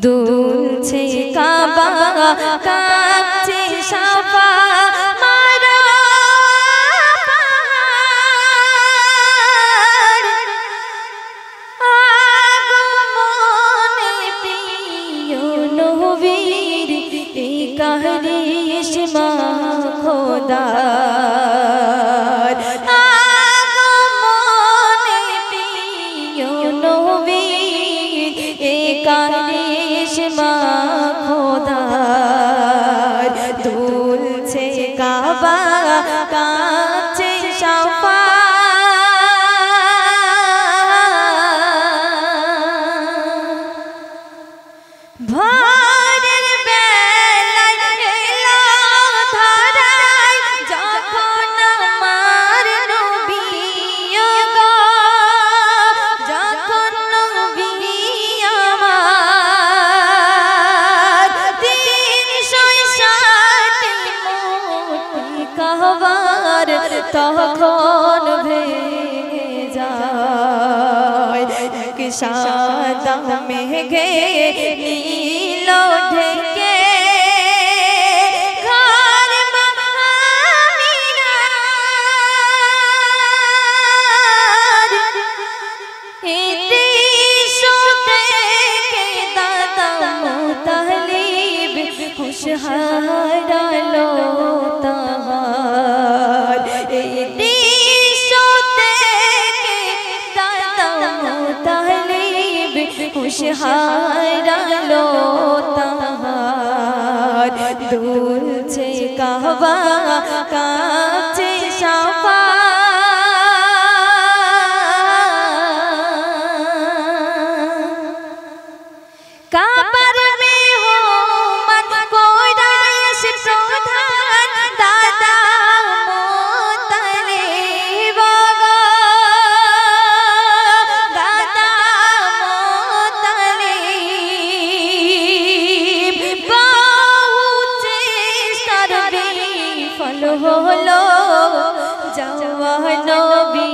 দুলছে কাবা কাঁপছে সাফা মারা আগমনে প্রিয় নবীর এই কাহরিশ মা খোদার আগমনে প্রিয় নবীর এই কাহরিশ মা খোদার দুলছে কাবা কাঁপছে সাফা ভোরের বেলায় এলো ধরায় যখন আমার নবী গো যখন নবী আমার 360 মুঠি কাবার তখন ভেঙে যায় এক সাদা মেঘে নীল ঢেকে ঘর আমিনার এই দৃশ্য দেখে দাদা মুতালিব হুঁশ হারালো তাহার এই দৃশ্য দেখে দাদা মুতালিব হুঁশ হারালো তাহার দুলছে কাবা কাঁপছে সাফা কাবার মেহমান কুরাইশ প্রধান দাদা মুতালিব গো দাদা মুতালিব বহু চেষ্টার বিফল হলো যাওয়া নবী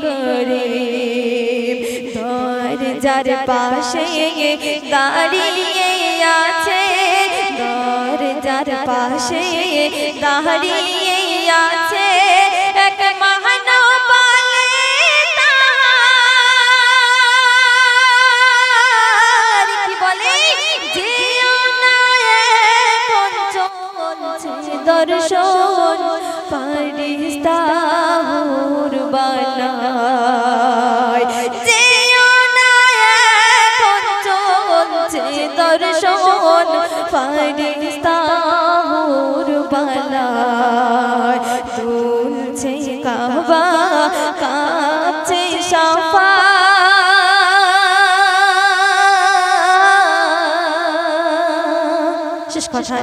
করিম দরজার পাশে দাঁড়িয়ে আছে দরজার পাশে দাঁড়িয়ে আছে এক মহানবালে তাহার কি বলে যেও না এখন চলছে দর্শন ফারিস্তা হুর বানায় যেও না এখন চলছে দর্শন ফারিস্তা হুর বানায় দুলছে কাবা কাঁপছে সাফা শেষ কথা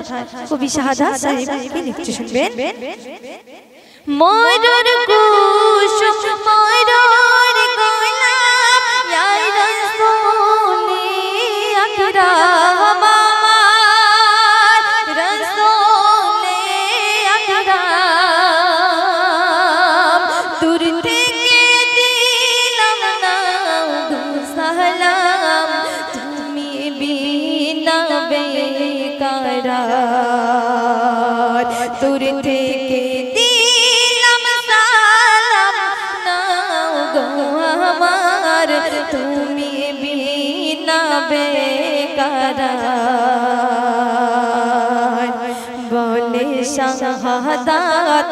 কবি শাহাদাত সাহেব কি লিখতে শুনবেন ময়ূর কুসুম ময়ূর গোলাপ ইয়া রাসূলি আকরাম আমার রাসূলি আকরাম দূর থেকে দিলাম না সালাম তুমি বিনা বেকরার দূর থেকে দিলাম সালাম নাও গো আমার তুমি বিনা বেকরার বলে শাহাদাত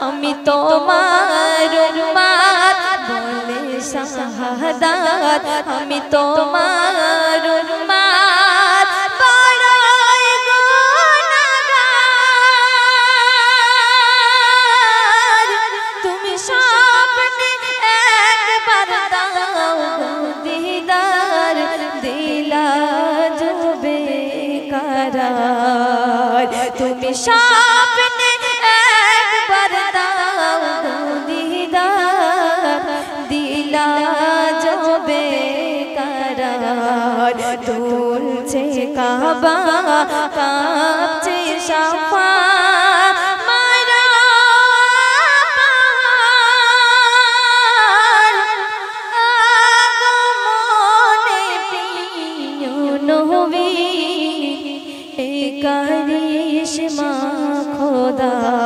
আমি তোমার উম্মত বলে শাহাদাত আমি তোমার উম্মত বড়ই গুনাহগার তুমি স্বপ্নে একবার দাও দিদার দিলা যাবে কারার তুমি স্বপ্নে একবার দাও দিদার দিলা যাবে কারার দুলছে কাবা কাঁপছে সাফা মারা পাহাড় আগমনে প্রিয় নবী करिश्मा खुदा